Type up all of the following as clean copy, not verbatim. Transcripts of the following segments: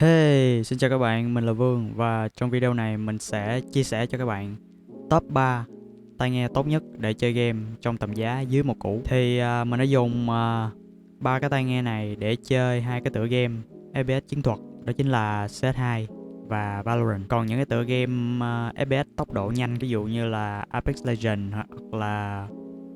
Hey, xin chào các bạn, mình là Vương và trong video này mình sẽ chia sẻ cho các bạn top 3 tai nghe tốt nhất để chơi game trong tầm giá dưới 1 củ. Mình đã dùng ba cái tai nghe này để chơi hai cái tựa game FPS chiến thuật, đó chính là CS2 và Valorant. Còn những cái tựa game FPS tốc độ nhanh, ví dụ như là Apex Legends hoặc là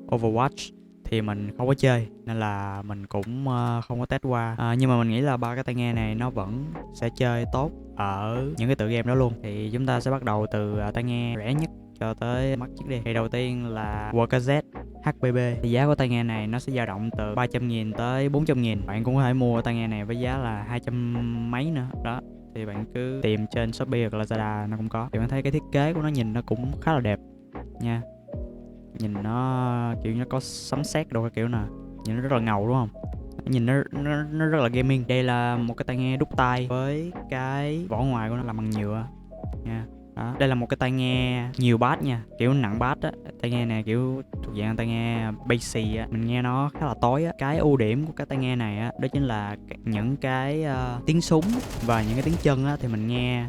Overwatch thì mình không có chơi nên là mình cũng không có test qua. Nhưng mà mình nghĩ là ba cái tai nghe này nó vẫn sẽ chơi tốt ở những cái tựa game đó luôn. Thì chúng ta sẽ bắt đầu từ tai nghe rẻ nhất cho tới mắc nhất đi. Thì đầu tiên là WKZ HBB. Thì giá của tai nghe này nó sẽ dao động từ 300.000 tới 400.000. Bạn cũng có thể mua tai nghe này với giá là 200 mấy nữa đó. Thì bạn cứ tìm trên Shopee hoặc Lazada nó cũng có. Thì bạn thấy cái thiết kế của nó nhìn nó cũng khá là đẹp nha. Nhìn nó kiểu nó có sấm sét đồ cái kiểu nè, nhìn nó rất là ngầu đúng không, nhìn nó rất là gaming. Đây là một cái tai nghe đúc tai với cái vỏ ngoài của nó làm bằng nhựa nha. Đó, đây là một cái tai nghe nhiều bass nha, kiểu nặng bass á. Tai nghe này kiểu thuộc dạng tai nghe bassy á, mình nghe nó khá là tối á. Cái ưu điểm của cái tai nghe này á đó chính là những cái tiếng súng và những cái tiếng chân á, thì mình nghe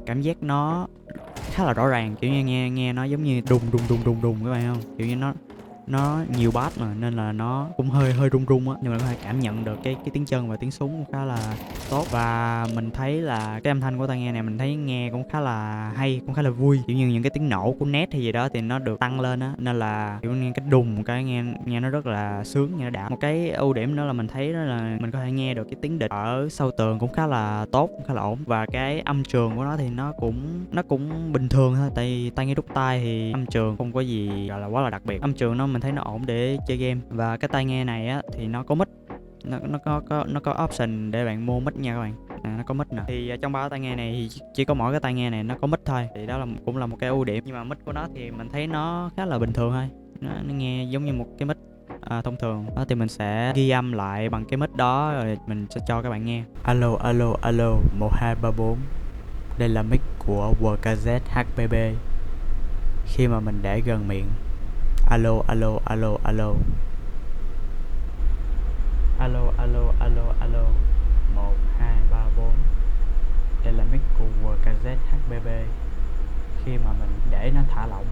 cảm giác nó khá là rõ ràng, kiểu như nghe nó giống như đùng đùng đùng đùng đùng các bạn không, kiểu như nó nhiều bass mà nên là nó cũng hơi hơi rung rung á, nhưng mà có thể cảm nhận được cái tiếng chân và tiếng súng cũng khá là tốt. Và mình thấy là cái âm thanh của tai nghe này mình thấy nghe cũng khá là hay, cũng khá là vui, kiểu như những cái tiếng nổ của net hay gì đó thì nó được tăng lên á, nên là kiểu nghe cái đùng cái nghe nghe nó rất là sướng, nghe nó đã. Một cái ưu điểm nữa là mình thấy đó là mình có thể nghe được cái tiếng địch ở sau tường cũng khá là tốt, cũng khá là ổn. Và cái âm trường của nó thì nó cũng bình thường thôi, tại vì tai nghe đúc tai thì âm trường không có gì gọi là quá là đặc biệt. Âm trường nó mình thấy nó ổn để chơi game. Và cái tai nghe này á thì nó có mic, nó có option để bạn mua mic nha các bạn. Nó có mic nè. Thì trong ba cái tai nghe này thì chỉ có mỗi cái tai nghe này nó có mic thôi, thì đó là cũng là một cái ưu điểm. Nhưng mà mic của nó thì mình thấy nó khá là bình thường thôi, nó nghe giống như một cái mic thông thường đó. Thì mình sẽ ghi âm lại bằng cái mic đó rồi mình sẽ cho các bạn nghe. Alo alo alo 1234, đây là mic của WKZ HBB. Khi mà mình để gần miệng, alo alo alo alo alo alo alo alo 1234, đây là mic của WKZ HBB. Khi mà mình để nó thả lỏng,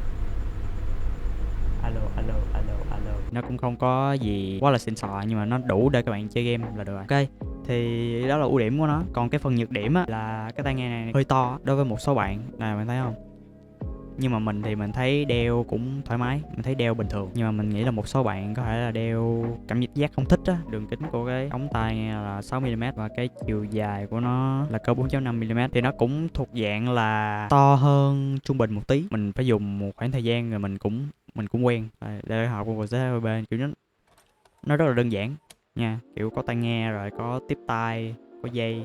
alo alo alo alo, nó cũng không có gì quá là xịn sò nhưng mà nó đủ để các bạn chơi game là được rồi. Ok, thì đó là ưu điểm của nó. Còn cái phần nhược điểm á là cái tai nghe này hơi to đối với một số bạn này, bạn thấy không. Nhưng mà mình thì mình thấy đeo cũng thoải mái, mình thấy đeo bình thường. Nhưng mà mình nghĩ là một số bạn có thể là đeo cảm giác không thích á. Đường kính của cái ống tai nghe là 6mm và cái chiều dài của nó là cỡ 4.5mm, thì nó cũng thuộc dạng là to hơn trung bình một tí. Mình phải dùng một khoảng thời gian rồi mình cũng quen. Để học của bên kiểu nó rất là đơn giản nha, kiểu có tai nghe rồi có tiếp tai, có dây,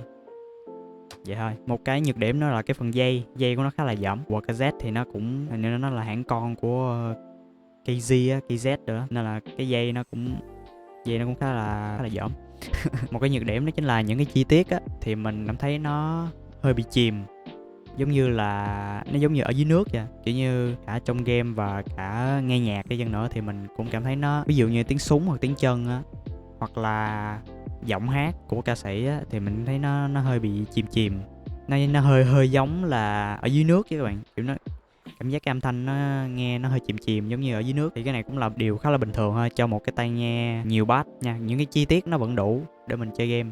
vậy thôi. Một cái nhược điểm đó là cái phần dây của nó khá là dỏm. WKZ thì nó cũng hình như nó là hãng con của KZ á, KZ nữa, nên là cái dây nó cũng khá là dỏm. Một cái nhược điểm đó chính là những cái chi tiết á thì mình cảm thấy nó hơi bị chìm, giống như là nó giống như ở dưới nước vậy. Kiểu như cả trong game và cả nghe nhạc đi chăng nữa thì mình cũng cảm thấy nó, ví dụ như tiếng súng hoặc tiếng chân á, hoặc là giọng hát của ca sĩ á, thì mình thấy nó hơi bị chìm chìm. Nó hơi hơi giống là ở dưới nước chứ các bạn, kiểu nó cảm giác cái âm thanh nó nghe nó hơi chìm chìm giống như ở dưới nước. Thì cái này cũng là điều khá là bình thường thôi cho một cái tai nghe nhiều bass nha. Những cái chi tiết nó vẫn đủ để mình chơi game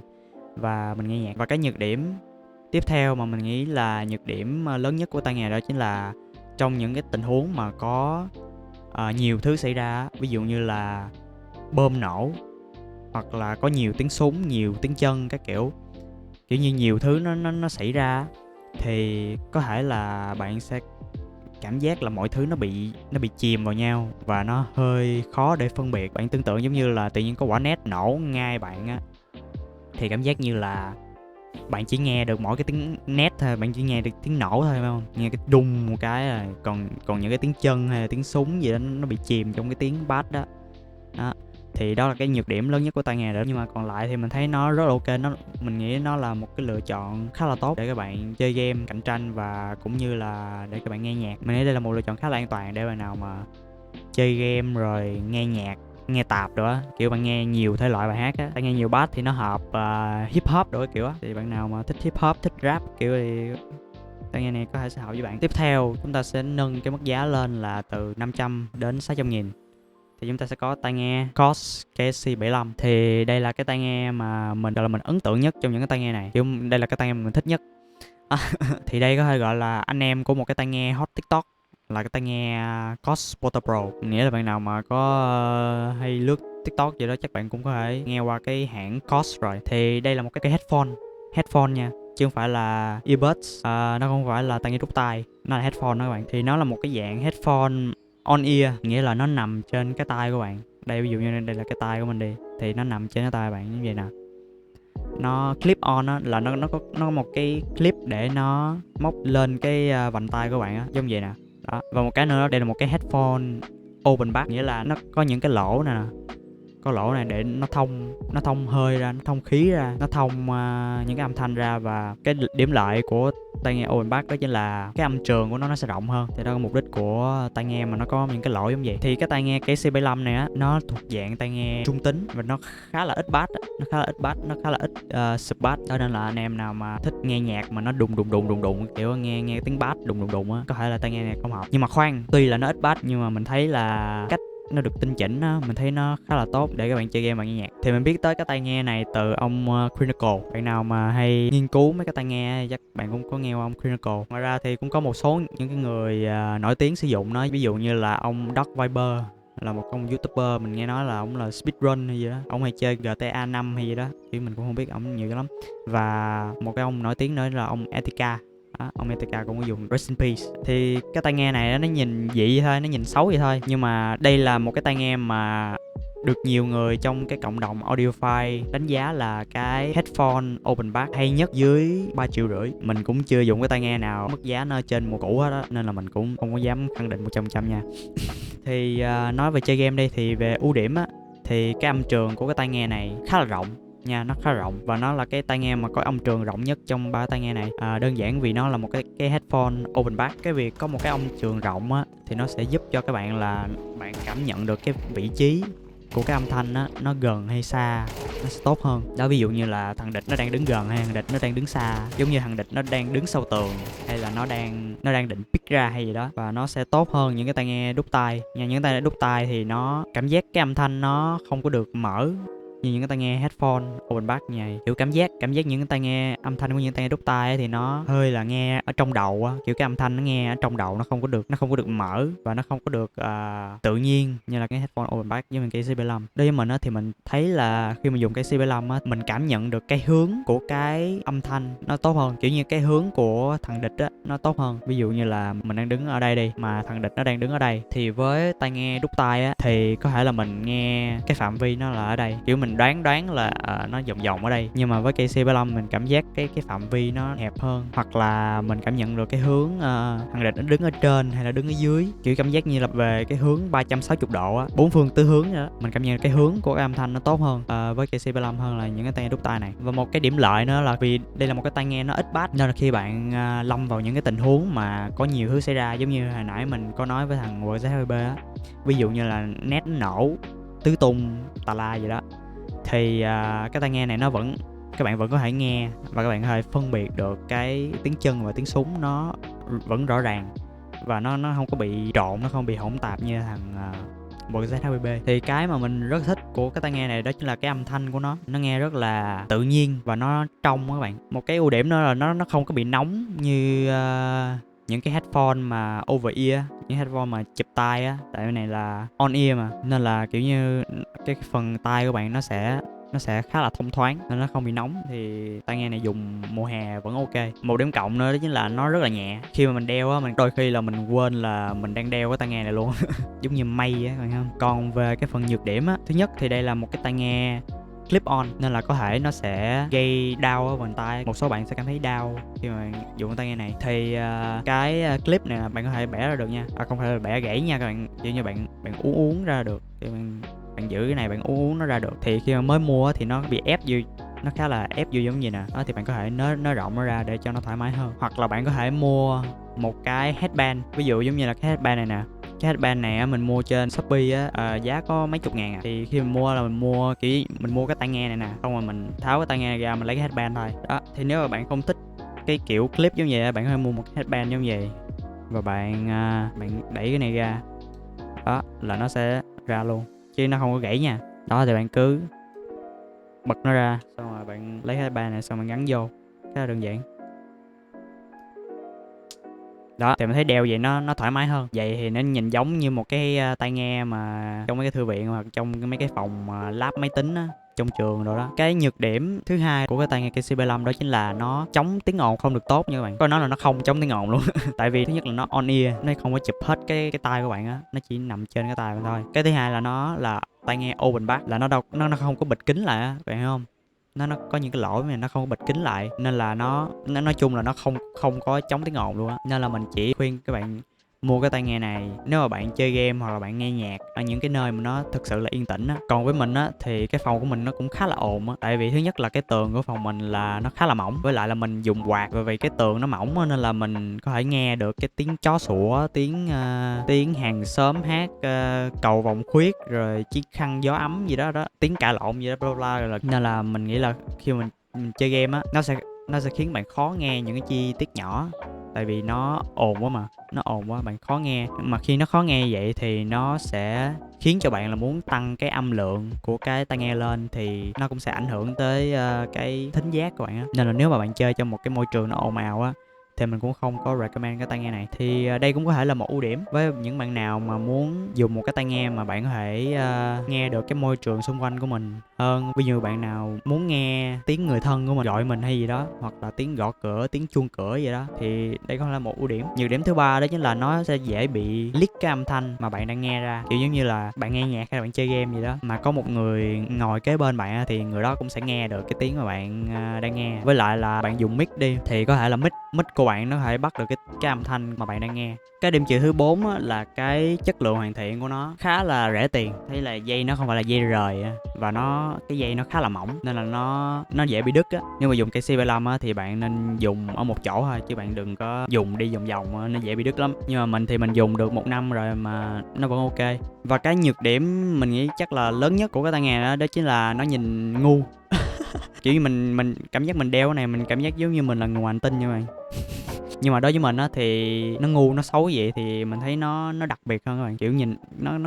và mình nghe nhạc. Và cái nhược điểm tiếp theo mà mình nghĩ là nhược điểm lớn nhất của tai nghe đó chính là trong những cái tình huống mà có nhiều thứ xảy ra, ví dụ như là bom nổ hoặc là có nhiều tiếng súng, nhiều tiếng chân các kiểu, kiểu như nhiều thứ nó xảy ra, thì có thể là bạn sẽ cảm giác là mọi thứ nó bị chìm vào nhau và nó hơi khó để phân biệt. Bạn tưởng tượng giống như là tự nhiên có quả nét nổ ngay bạn á, thì cảm giác như là bạn chỉ nghe được mỗi cái tiếng nét thôi, bạn chỉ nghe được tiếng nổ thôi, phải không, nghe cái đùng một cái rồi còn những cái tiếng chân hay là tiếng súng gì đó nó bị chìm trong cái tiếng bass đó. Thì đó là cái nhược điểm lớn nhất của tai nghe đó. Nhưng mà còn lại thì mình thấy nó rất là ok. Mình nghĩ nó là một cái lựa chọn khá là tốt để các bạn chơi game cạnh tranh và cũng như là để các bạn nghe nhạc. Mình nghĩ đây là một lựa chọn khá là an toàn để bạn nào mà chơi game rồi nghe nhạc nghe tạp rồi á, kiểu bạn nghe nhiều thể loại bài hát á, tai nghe nhiều bass thì nó hợp hip hop rồi kiểu á, thì bạn nào mà thích hip hop, thích rap kiểu thì tai nghe này có thể sẽ hợp với bạn. Tiếp theo chúng ta sẽ nâng cái mức giá lên là từ 500 đến 600 nghìn. Thì chúng ta sẽ có tai nghe KOS KSC75. Thì đây là cái tai nghe mà mình gọi là mình ấn tượng nhất trong những cái tai nghe này, kiểu đây là cái tai nghe mà mình thích nhất. Thì đây có thể gọi là anh em của một cái tai nghe hot TikTok, là cái tai nghe KOS Portal Pro. Nghĩa là bạn nào mà có hay lướt TikTok gì đó chắc bạn cũng có thể nghe qua cái hãng KOS rồi. Thì đây là một cái headphone nha, chứ không phải là earbuds. Nó không phải là tai nghe đút tai, nó là headphone đó các bạn. Thì nó là một cái dạng headphone on ear, nghĩa là nó nằm trên cái tai của bạn. Đây ví dụ như đây là cái tai của mình đi, thì nó nằm trên cái tai bạn như vậy nè. Nó clip on á, là nó có một cái clip để nó móc lên cái vành tai của bạn á, giống vậy nè. Đó. Và một cái nữa, đây là một cái headphone open back, nghĩa là nó có những cái lỗ nè, có lỗ này để nó thông hơi ra, nó thông khí ra, nó thông những cái âm thanh ra. Và cái điểm lợi của tai nghe open back đó chính là cái âm trường của nó sẽ rộng hơn. Thì đó là mục đích của tai nghe mà nó có những cái lỗ giống vậy. Thì cái tai nghe KC75 này á, nó thuộc dạng tai nghe trung tính và nó khá là ít bass, nó khá là ít sub bass. Cho nên là anh em nào mà thích nghe nhạc mà nó đùng kiểu nghe tiếng bass đùng á, có thể là tai nghe này không hợp. Nhưng mà khoan, tuy là nó ít bass nhưng mà mình thấy là cách nó được tinh chỉnh á, mình thấy nó khá là tốt để các bạn chơi game và nghe nhạc. Thì mình biết tới cái tai nghe này từ ông Critical. Bạn nào mà hay nghiên cứu mấy cái tai nghe chắc bạn cũng có nghe qua ông Critical. Ngoài ra thì cũng có một số những cái người nổi tiếng sử dụng nó, ví dụ như là ông Dark Viper, là một ông youtuber, mình nghe nói là ông là speedrun hay gì đó, ông hay chơi GTA 5 hay gì đó, chứ mình cũng không biết ông nhiều lắm. Và một cái ông nổi tiếng nữa là ông Etika. Ông Etika cũng có dùng, rest in peace. Thì cái tai nghe này nó nhìn dị thôi, nó nhìn xấu vậy thôi, nhưng mà đây là một cái tai nghe mà được nhiều người trong cái cộng đồng audiophile đánh giá là cái headphone open back hay nhất dưới 3,5 triệu. Mình cũng chưa dùng cái tai nghe nào mức giá nó trên một củ hết á, nên là mình cũng không có dám khẳng định 100% nha. Thì nói về chơi game đi, thì về ưu điểm á, thì cái âm trường của cái tai nghe này khá là rộng nha, nó khá rộng và nó là cái tai nghe mà có âm trường rộng nhất trong ba tai nghe này. Đơn giản vì nó là một cái headphone open back. Cái việc có một cái âm trường rộng á thì nó sẽ giúp cho các bạn là bạn cảm nhận được cái vị trí của cái âm thanh á, nó gần hay xa, nó sẽ tốt hơn. Đó, ví dụ như là thằng địch nó đang đứng gần hay thằng địch nó đang đứng xa, giống như thằng địch nó đang đứng sau tường hay là nó đang định pick ra hay gì đó, và nó sẽ tốt hơn những cái tai nghe đút tai nha. Những tai nghe đút tai thì nó cảm giác cái âm thanh nó không có được mở như những cái tai nghe headphone open back như này. Kiểu cảm giác những cái tai nghe, âm thanh của những tai nghe đút tai ấy thì nó hơi là nghe ở trong đầu á, kiểu cái âm thanh nó nghe ở trong đầu, nó không có được mở và nó không có được tự nhiên như là cái headphone open back với mình cái C75. Đối với mình á thì mình thấy là khi mà dùng cái C75 á, mình cảm nhận được cái hướng của cái âm thanh nó tốt hơn, kiểu như cái hướng của thằng địch á nó tốt hơn. Ví dụ như là mình đang đứng ở đây đi mà thằng địch nó đang đứng ở đây, thì với tai nghe đút tai á thì có thể là mình nghe cái phạm vi nó là ở đây, kiểu mình đoán là nó vòng ở đây. Nhưng mà với cây C75 mình cảm giác cái phạm vi nó hẹp hơn, hoặc là mình cảm nhận được cái hướng thằng địch nó đứng ở trên hay là đứng ở dưới, kiểu cảm giác như là về cái hướng 360 độ á, bốn phương tứ hướng đó. Mình cảm nhận cái hướng của cái âm thanh nó tốt hơn với cây C75 hơn là những cái tai nghe đút tai này. Và một cái điểm lợi nữa là vì đây là một cái tai nghe nó ít bass, nên là khi bạn lâm vào những cái tình huống mà có nhiều thứ xảy ra, giống như hồi nãy mình có nói với thằng WZ2B á, ví dụ như là net nó nổ tứ tung tà la gì đó, thì cái tai nghe này các bạn vẫn có thể nghe và các bạn có thể phân biệt được cái tiếng chân và tiếng súng nó vẫn rõ ràng, và nó không có bị trộn, nó không bị hỗn tạp như thằng WZ2B. Thì cái mà mình rất thích của cái tai nghe này đó chính là cái âm thanh của nó nghe rất là tự nhiên và nó trong các bạn. Một cái ưu điểm nữa là nó không có bị nóng như những cái headphone mà over ear, những headphone mà chụp tai á, tại cái này là on ear mà, nên là kiểu như cái phần tai của bạn nó sẽ khá là thông thoáng nên nó không bị nóng. Thì tai nghe này dùng mùa hè vẫn ok. Một điểm cộng nữa đó chính là nó rất là nhẹ. Khi mà mình đeo á, mình đôi khi là mình quên là mình đang đeo cái tai nghe này luôn giống như mây á, không? Còn về cái phần nhược điểm á, thứ nhất thì đây là một cái tai nghe clip on nên là có thể nó sẽ gây đau ở vành tai. Một số bạn sẽ cảm thấy đau khi mà dùng tai nghe này. Thì cái clip này bạn có thể bẻ ra được nha, không phải là bẻ gãy nha các bạn, kiểu như bạn uống ra được, thì bạn giữ cái này bạn uống nó ra được. Thì khi mà mới mua thì nó bị ép vô, nó khá là ép vô giống như nè đó, thì bạn có thể nới rộng nó ra để cho nó thoải mái hơn. Hoặc là bạn có thể mua một cái headband, ví dụ giống như là cái headband này nè, Cái headband này á, mình mua trên Shopee á, giá có mấy chục ngàn à. Thì khi mình mua là mình mua kiểu mình mua cái tai nghe này nè, xong rồi mình tháo cái tai nghe ra mình lấy cái headband thôi. Đó, thì nếu mà bạn không thích cái kiểu clip giống vậy, bạn có thể mua một cái headband giống vậy và bạn đẩy cái này ra, đó là nó sẽ ra luôn chứ nó không có gãy nha. Đó thì bạn cứ bật nó ra, xong rồi bạn lấy cái headband này xong bạn gắn vô, khá là đơn giản. Đó thì mình thấy đeo vậy nó thoải mái hơn, vậy thì nó nhìn giống như một cái tai nghe mà trong mấy cái thư viện hoặc trong mấy cái phòng lab máy tính á, trong trường rồi đó. Cái nhược điểm thứ hai của cái tai nghe KC75 đó chính là nó chống tiếng ồn không được tốt nha các bạn. Có nói là nó không chống tiếng ồn luôn. Tại vì thứ nhất là nó on ear, nó không có chụp hết cái tai của bạn á, nó chỉ nằm trên cái tai bạn thôi. Cái thứ hai là nó là tai nghe open back, là nó không có bịt kính lại á, bạn hiểu không? Nó có những cái lỗi mà nó không có bịt kính lại, nên là nó nói chung là nó không có chống tiếng ồn luôn á. Nên là mình chỉ khuyên các bạn mua cái tai nghe này nếu mà bạn chơi game hoặc là bạn nghe nhạc ở những cái nơi mà nó thực sự là yên tĩnh á. Còn với mình á thì cái phòng của mình nó cũng khá là ồn á, tại vì thứ nhất là cái tường của phòng mình là nó khá là mỏng, với lại là mình dùng quạt, và vì cái tường nó mỏng á, nên là mình có thể nghe được cái tiếng chó sủa, tiếng hàng xóm hát, cầu vồng khuyết, rồi chiếc khăn gió ấm gì đó, tiếng cãi lộn gì đó bla bla bla. Nên là mình nghĩ là khi mình chơi game á, nó sẽ khiến bạn khó nghe những cái chi tiết nhỏ, tại vì nó ồn quá mà, nó ồn quá bạn khó nghe. Mà khi nó khó nghe vậy thì nó sẽ khiến cho bạn là muốn tăng cái âm lượng của cái tai nghe lên, thì nó cũng sẽ ảnh hưởng tới cái thính giác của bạn á. Nên là nếu mà bạn chơi trong một cái môi trường nó ồn ào á thì mình cũng không có recommend cái tai nghe này. Thì đây cũng có thể là một ưu điểm với những bạn nào mà muốn dùng một cái tai nghe mà bạn có thể nghe được cái môi trường xung quanh của mình hơn. Ví dụ bạn nào muốn nghe tiếng người thân của mình gọi mình hay gì đó, hoặc là tiếng gõ cửa, tiếng chuông cửa vậy đó, thì đây có thể là một ưu điểm. Nhược điểm thứ ba đó chính là nó sẽ dễ bị leak cái âm thanh mà bạn đang nghe ra, kiểu giống như là bạn nghe nhạc hay là bạn chơi game gì đó mà có một người ngồi kế bên bạn thì người đó cũng sẽ nghe được cái tiếng mà bạn đang nghe. Với lại là bạn dùng mic đi thì có thể là mic của bạn nó có thể bắt được cái âm thanh mà bạn đang nghe. Cái điểm trừ thứ 4 á, là cái chất lượng hoàn thiện của nó khá là rẻ tiền. Thấy là dây nó không phải là dây rời á, và cái dây nó khá là mỏng nên là nó dễ bị đứt á. Nếu mà dùng cây CB5 á thì bạn nên dùng ở một chỗ thôi, chứ bạn đừng có dùng đi vòng vòng á, nó dễ bị đứt lắm. Nhưng mà mình thì mình dùng được 1 năm rồi mà nó vẫn ok. Và cái nhược điểm mình nghĩ chắc là lớn nhất của cái tai nghe đó chính là nó nhìn ngu. Kiểu như mình cảm giác mình đeo cái này mình cảm giác giống như mình là người ngoài hành tinh như vậy. Nhưng mà đối với mình á thì nó ngu, nó xấu vậy thì mình thấy nó đặc biệt hơn các bạn. Kiểu nhìn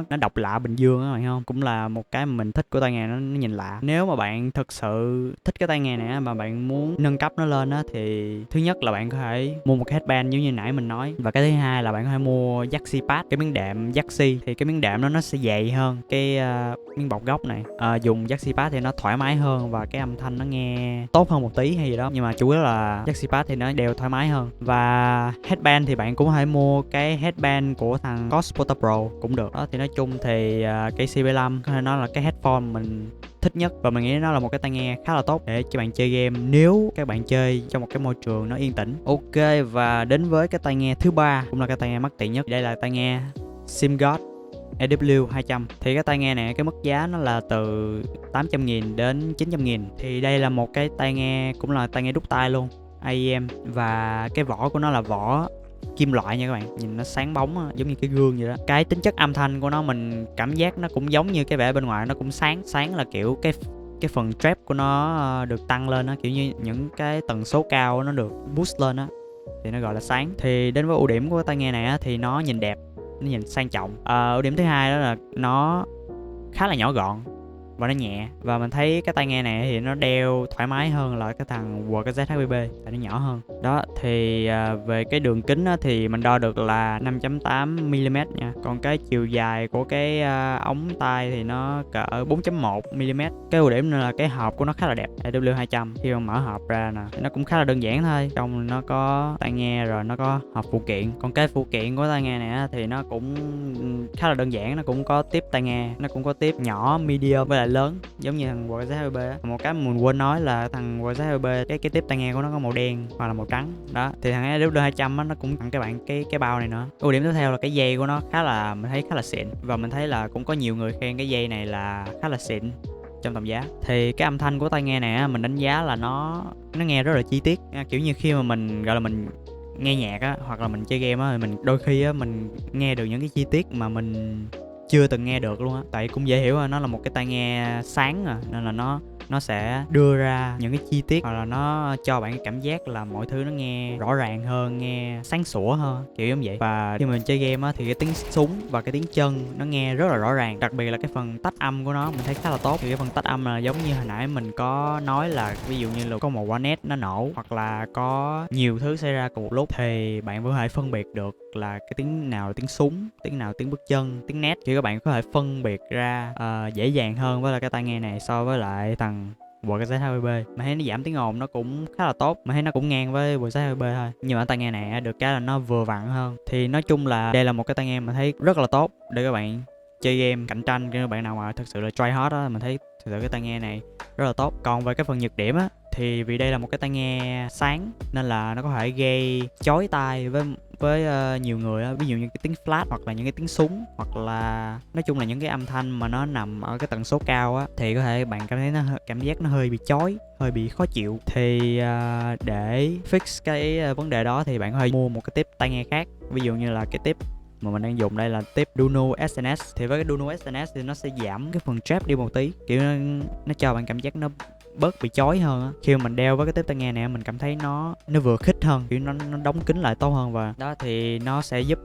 nó độc lạ Bình Dương á các bạn không? Cũng là một cái mà mình thích của tai nghe, nó nhìn lạ. Nếu mà bạn thực sự thích cái tai nghe này á, mà bạn muốn nâng cấp nó lên á, thì thứ nhất là bạn có thể mua một cái headband giống như nãy mình nói, và cái thứ hai là bạn có thể mua Yaxi pad, cái miếng đệm Yaxi. Thì cái miếng đệm nó sẽ dày hơn cái miếng bọc gốc này. Dùng Yaxi pad thì nó thoải mái hơn và cái âm thanh nó nghe tốt hơn một tí hay gì đó, nhưng mà chủ yếu là Yaxi pad thì nó đeo thoải mái hơn. Và headband thì bạn cũng có thể mua cái headband của thằng Cosporter Pro cũng được. Đó thì nói chung thì cái CB5 có thể nói là cái headphone mình thích nhất, và mình nghĩ nó là một cái tai nghe khá là tốt để cho bạn chơi game nếu các bạn chơi trong một cái môi trường nó yên tĩnh. Ok, và đến với cái tai nghe thứ ba, cũng là cái tai nghe mắc tiền nhất. Đây là tai nghe SimGod AW200. Thì cái tai nghe này cái mức giá nó là từ 800.000 đến 900.000. Thì đây là một cái tai nghe, cũng là tai nghe đúc tai luôn, AEM, và cái vỏ của nó là vỏ kim loại nha các bạn, nhìn nó sáng bóng á, giống như cái gương vậy đó. Cái tính chất âm thanh của nó mình cảm giác nó cũng giống như cái vẻ bên ngoài, nó cũng sáng là kiểu cái phần trap của nó được tăng lên á, kiểu như những cái tần số cao nó được boost lên á, thì nó gọi là sáng. Thì đến với ưu điểm của cái tai nghe này á, thì nó nhìn đẹp, nó nhìn sang trọng. Ưu điểm thứ hai đó là nó khá là nhỏ gọn và nó nhẹ, và mình thấy cái tai nghe này thì nó đeo thoải mái hơn là cái thằng WKZ HBB, tại nó nhỏ hơn. Đó thì về cái đường kính á, thì mình đo được là 5.8mm nha. Còn cái chiều dài của cái ống tai thì nó cỡ 4.1mm. Cái ưu điểm nữa là cái hộp của nó khá là đẹp, AW200. Khi mà mở hộp ra nè, nó cũng khá là đơn giản thôi. Trong nó có tai nghe rồi nó có hộp phụ kiện. Còn cái phụ kiện của tai nghe này á, thì nó cũng khá là đơn giản, nó cũng có tiếp tai nghe, nó cũng có tiếp nhỏ, medium với lại lớn giống như thằng WKZ á. Một cái mình quên nói là thằng WKZ cái tiếp tai nghe của nó có màu đen hoặc là màu trắng. Đó thì thằng AW200 á, nó cũng tặng các bạn cái bao này nữa. Ưu điểm tiếp theo là cái dây của nó mình thấy khá là xịn, và mình thấy là cũng có nhiều người khen cái dây này là khá là xịn trong tầm giá. Thì cái âm thanh của tai nghe này á, mình đánh giá là nó nghe rất là chi tiết, kiểu như khi mà mình gọi là mình nghe nhạc á hoặc là mình chơi game á, thì mình đôi khi á mình nghe được những cái chi tiết mà mình chưa từng nghe được luôn á. Tại cũng dễ hiểu, nó là một cái tai nghe sáng nên là nó sẽ đưa ra những cái chi tiết, hoặc là nó cho bạn cái cảm giác là mọi thứ nó nghe rõ ràng hơn, nghe sáng sủa hơn, kiểu giống vậy. Và khi mình chơi game á thì cái tiếng súng và cái tiếng chân nó nghe rất là rõ ràng, đặc biệt là cái phần tách âm của nó mình thấy khá là tốt. Thì cái phần tách âm là giống như hồi nãy mình có nói là ví dụ như là có một quả nét nó nổ hoặc là có nhiều thứ xảy ra cùng một lúc thì bạn vẫn có thể phân biệt được là cái tiếng nào là tiếng súng, tiếng nào tiếng bước chân, tiếng nét, thì các bạn có thể phân biệt ra dễ dàng hơn với là cái tai nghe này so với lại thằng WZ20B. Mà thấy nó giảm tiếng ồn nó cũng khá là tốt, mà thấy nó cũng ngang với WZ20B thôi, nhưng mà tai nghe này được cái là nó vừa vặn hơn. Thì nói chung là đây là một cái tai nghe mà thấy rất là tốt để các bạn chơi game cạnh tranh. Các bạn nào mà thực sự là try hard á, mình thấy thực sự cái tai nghe này rất là tốt. Còn về cái phần nhược điểm á thì vì đây là một cái tai nghe sáng nên là nó có thể gây chói tai với nhiều người á. Ví dụ như cái tiếng flash hoặc là những cái tiếng súng, hoặc là nói chung là những cái âm thanh mà nó nằm ở cái tần số cao á, thì có thể bạn cảm thấy cảm giác nó hơi bị chói, hơi bị khó chịu. Thì để fix cái vấn đề đó thì bạn có thể mua một cái tiếp tai nghe khác. Ví dụ như là cái tiếp mà mình đang dùng đây là tiếp Duno SNS. Thì với cái Duno SNS thì nó sẽ giảm cái phần trap đi một tí, kiểu nó cho bạn cảm giác nó bớt bị chói hơn á. Khi mà mình đeo với cái tiếp tai nghe này mình cảm thấy nó vừa khít hơn, kiểu nó đóng kín lại tốt hơn, và đó thì nó sẽ giúp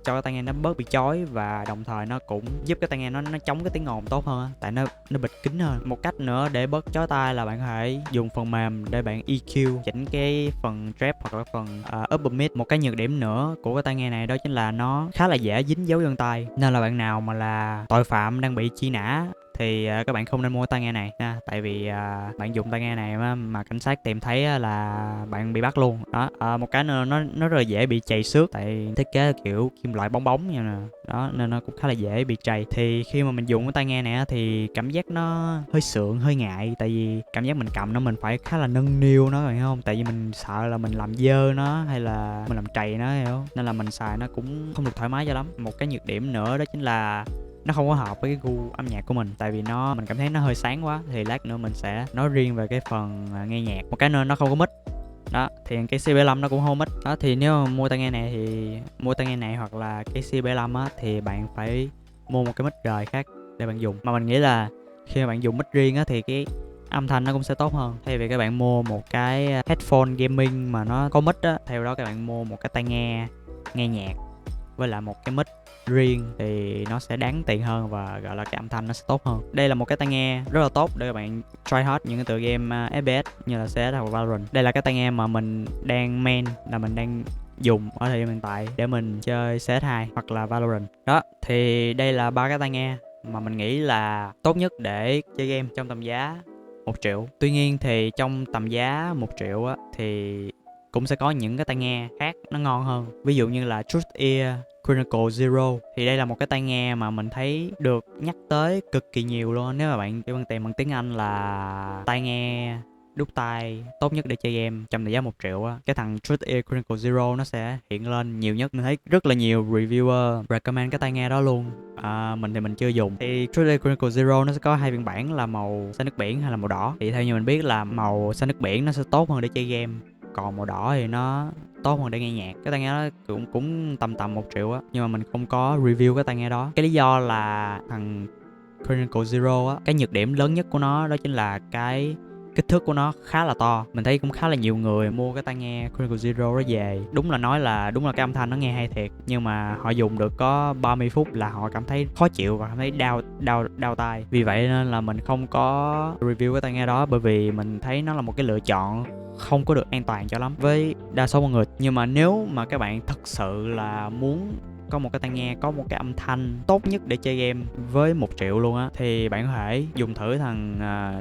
cho cái tai nghe nó bớt bị chói, và đồng thời nó cũng giúp cái tai nghe nó chống cái tiếng ồn tốt hơn á, tại nó bịt kín hơn. Một cách nữa để bớt chói tai là bạn có thể dùng phần mềm để bạn EQ chỉnh cái phần trap hoặc là phần upper mid. Một cái nhược điểm nữa của cái tai nghe này đó chính là nó khá là dễ dính dấu vân tay, nên là bạn nào mà là tội phạm đang bị truy nã thì các bạn không nên mua tai nghe này nha. Tại vì bạn dùng tai nghe này mà cảnh sát tìm thấy là bạn bị bắt luôn đó. Một cái nữa nó rất là dễ bị chày xước, tại thiết kế kiểu kim loại bóng bóng như nè đó, nên nó cũng khá là dễ bị chày. Thì khi mà mình dùng cái tai nghe này thì cảm giác nó hơi sượng, hơi ngại, tại vì cảm giác mình cầm nó mình phải khá là nâng niu nó, phải không? Tại vì mình sợ là mình làm dơ nó hay là mình làm trầy nó, hiểu, nên là mình xài nó cũng không được thoải mái cho lắm. Một cái nhược điểm nữa đó chính là nó không có hợp với cái gu âm nhạc của mình, tại vì mình cảm thấy nó hơi sáng quá. Thì lát nữa mình sẽ nói riêng về cái phần nghe nhạc. Một cái nữa nó không có mic đó, thì cái C75 nó cũng không mic đó. Thì nếu mà mua tai nghe này thì mua tai nghe này hoặc là cái C75 á thì bạn phải mua một cái mic rời khác để bạn dùng. Mà mình nghĩ là khi mà bạn dùng mic riêng á thì cái âm thanh nó cũng sẽ tốt hơn. Thay vì các bạn mua một cái headphone gaming mà nó có mic á, theo đó các bạn mua một cái tai nghe nhạc với lại một cái mic riêng thì nó sẽ đáng tiền hơn, và gọi là cái âm thanh nó sẽ tốt hơn. Đây là một cái tai nghe rất là tốt để các bạn try hard những cái tựa game FPS như là CS hoặc Valorant. Đây là cái tai nghe mà mình đang main, là mình đang dùng ở thời điểm hiện tại để mình chơi CS2 hoặc là Valorant. Đó, thì đây là ba cái tai nghe mà mình nghĩ là tốt nhất để chơi game trong tầm giá 1 triệu. Tuy nhiên thì trong tầm giá 1 triệu á thì cũng sẽ có những cái tai nghe khác nó ngon hơn. Ví dụ như là Truth Ear Chronicle Zero. Thì đây là một cái tai nghe mà mình thấy được nhắc tới cực kỳ nhiều luôn. Nếu mà bạn kêu tìm bằng tiếng Anh là tai nghe đút tai tốt nhất để chơi game trong thời giá 1 triệu á, cái thằng Truth Ear Chronicle Zero nó sẽ hiện lên nhiều nhất. Mình thấy rất là nhiều reviewer recommend cái tai nghe đó luôn. Mình thì mình chưa dùng. Thì Truth Ear Chronicle Zero nó sẽ có hai phiên bản là màu xanh nước biển hay là màu đỏ. Thì theo như mình biết là màu xanh nước biển nó sẽ tốt hơn để chơi game, còn màu đỏ thì nó tốt hơn để nghe nhạc. Cái tai nghe đó cũng tầm 1 triệu á, nhưng mà mình không có review cái tai nghe đó. Cái lý do là thằng Chronicle Zero á, cái nhược điểm lớn nhất của nó đó chính là cái kích thước của nó khá là to. Mình thấy cũng khá là nhiều người mua cái tai nghe Chronicle Zero đó về, đúng là cái âm thanh nó nghe hay thiệt, nhưng mà họ dùng được có 30 phút là họ cảm thấy khó chịu và cảm thấy đau tai. Vì vậy nên là mình không có review cái tai nghe đó, bởi vì mình thấy nó là một cái lựa chọn không có được an toàn cho lắm với đa số mọi người. Nhưng mà nếu mà các bạn thật sự là muốn có một cái tai nghe có một cái âm thanh tốt nhất để chơi game với 1 triệu luôn á, thì bạn có thể dùng thử thằng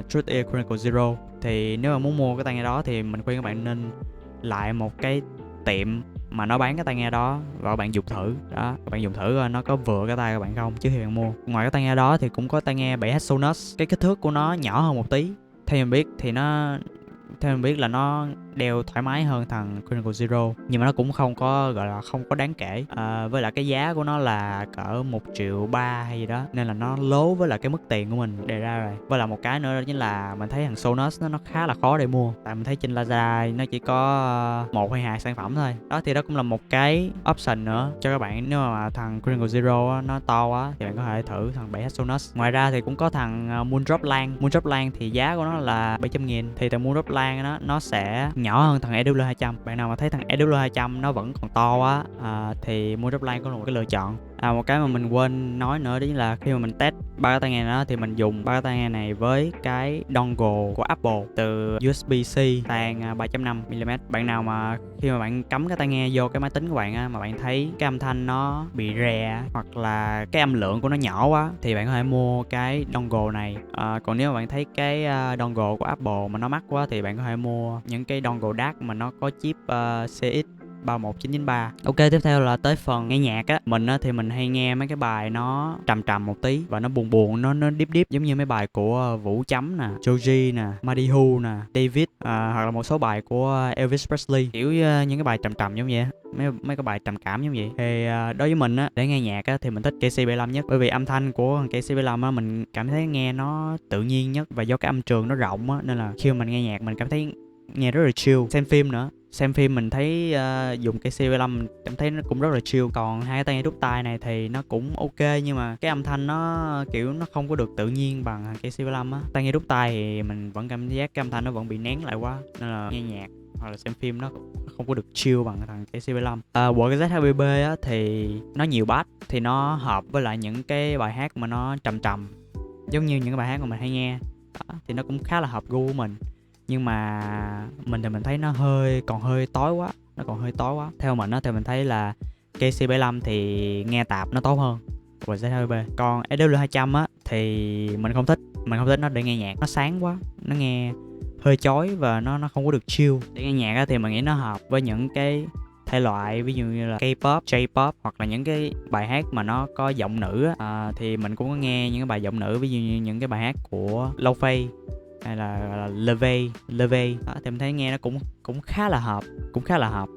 Truth Ear Chronicle Zero. Thì nếu mà muốn mua cái tai nghe đó thì mình khuyên các bạn nên lại một cái tiệm mà nó bán cái tai nghe đó và các bạn dùng thử đó, các bạn dùng thử coi nó có vừa cái tai các bạn không trước khi bạn mua. Ngoài cái tai nghe đó thì cũng có tai nghe 7H Sonos. Cái kích thước của nó nhỏ hơn một tí. Theo mình biết là nó đeo thoải mái hơn thằng Chronicle Zero, nhưng mà nó cũng không có gọi là không có đáng kể. Với lại cái giá của nó là cỡ 1,3 triệu hay gì đó, nên là nó lố với lại cái mức tiền của mình đề ra rồi. Với lại một cái nữa đó chính là mình thấy thằng Sonos nó khá là khó để mua, tại mình thấy trên Lazada nó chỉ có 1 hay 2 sản phẩm thôi. Đó thì đó cũng là một cái option nữa cho các bạn. Nếu mà thằng Chronicle Zero nó to quá thì bạn có thể thử thằng 7H Sonos. Ngoài ra thì cũng có thằng Moondrop Lan thì giá của nó là 700.000. Thì thằng Moondrop Lan nó sẽ nhỏ hơn thằng EW200. Bạn nào mà thấy thằng EW200 nó vẫn còn to quá thì Moondrop Lan cũng là một cái lựa chọn. Một cái mà mình quên nói nữa đó chính là khi mà mình test ba cái tai nghe đó thì mình dùng ba cái tai nghe này với cái dongle của Apple từ USB-C sang 3.5mm. Bạn nào mà khi mà bạn cắm cái tai nghe vô cái máy tính của bạn á, mà bạn thấy cái âm thanh nó bị rè hoặc là cái âm lượng của nó nhỏ quá thì bạn có thể mua cái dongle này. Còn nếu mà bạn thấy cái dongle của Apple mà nó mắc quá thì bạn có thể mua những cái dongle DAC mà nó có chip CX 31993. Ok, tiếp theo là tới phần nghe nhạc á. Mình á thì mình hay nghe mấy cái bài nó trầm một tí và nó buồn, nó deep giống như mấy bài của Vũ Chấm nè, Joji nè, Madihu nè, David, hoặc là một số bài của Elvis Presley, kiểu những cái bài trầm giống vậy. Mấy cái bài trầm cảm giống vậy. Thì đối với mình á, để nghe nhạc á thì mình thích KC75 nhất, bởi vì âm thanh của thằng KC75 á mình cảm thấy nghe nó tự nhiên nhất, và do cái âm trường nó rộng á nên là khi mà mình nghe nhạc mình cảm thấy nghe rất là chill. Xem phim mình thấy dùng cái KC75 mình cảm thấy nó cũng rất là chill. Còn hai cái tai nghe đút tai này thì nó cũng ok, nhưng mà cái âm thanh nó kiểu nó không có được tự nhiên bằng thằng KC75 á. Tai nghe đút tai thì mình vẫn cảm giác cái âm thanh nó vẫn bị nén lại quá, nên là nghe nhạc hoặc là xem phim nó không có được chill bằng thằng KC75. Bộ cái ZHBB á thì nó nhiều bass, thì nó hợp với lại những cái bài hát mà nó trầm giống như những cái bài hát mà mình hay nghe đó, thì nó cũng khá là hợp gu của mình. Nhưng mà mình thì mình thấy nó còn hơi tối quá. Theo mình á thì mình thấy là KC75 thì nghe tạp nó tốt hơn của ZHB. Còn EW200 á thì mình không thích nó để nghe nhạc, nó sáng quá, nó nghe hơi chói và nó không có được chill. Để nghe nhạc á thì mình nghĩ nó hợp với những cái thể loại ví dụ như là K-pop, J-pop, hoặc là những cái bài hát mà nó có giọng nữ á. Thì mình cũng có nghe những cái bài giọng nữ, ví dụ như những cái bài hát của Lo Fei hay là Leve đó, thì mình thấy nghe nó cũng khá là hợp.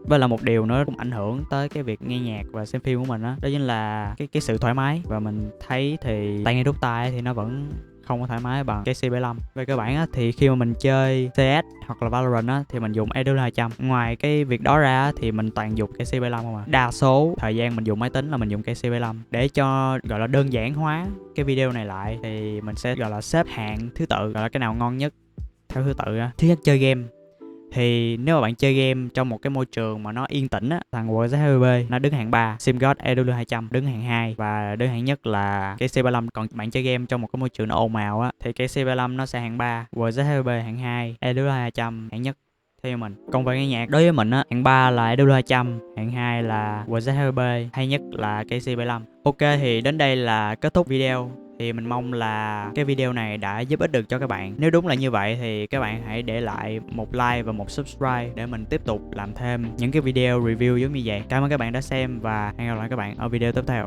Với là một điều nữa cũng ảnh hưởng tới cái việc nghe nhạc và xem phim của mình đó chính là cái sự thoải mái. Và mình thấy thì tai nghe đút tai thì nó vẫn không có thoải mái bằng cái C75. Về cơ bản á, thì khi mà mình chơi CS hoặc là Valorant á, thì mình dùng EW200. Ngoài cái việc đó ra thì mình toàn dùng cái C75 không à. Đa số thời gian mình dùng máy tính là mình dùng cái C75. Để cho gọi là đơn giản hóa cái video này lại thì mình sẽ gọi là xếp hạng thứ tự, gọi là cái nào ngon nhất theo thứ tự á. Thứ nhất, chơi game. Thì nếu mà bạn chơi game trong một cái môi trường mà nó yên tĩnh á, thằng WZHB nó đứng hạng 3, SimGod EW200 đứng hạng 2 và đứng hạng nhất là cái C35. Còn bạn chơi game trong một cái môi trường nó ồn ào á thì cái C35 nó sẽ hạng 3, WZHB hạng 2, EW200 hạng nhất theo mình. Còn về nghe nhạc, đối với mình á, hạng 3 là EW200, hạng 2 là WZHB, hay nhất là cái C75. Ok, thì đến đây là kết thúc video. Thì mình mong là cái video này đã giúp ích được cho các bạn. Nếu đúng là như vậy thì các bạn hãy để lại một like và một subscribe để mình tiếp tục làm thêm những cái video review giống như vậy. Cảm ơn các bạn đã xem và hẹn gặp lại các bạn ở video tiếp theo.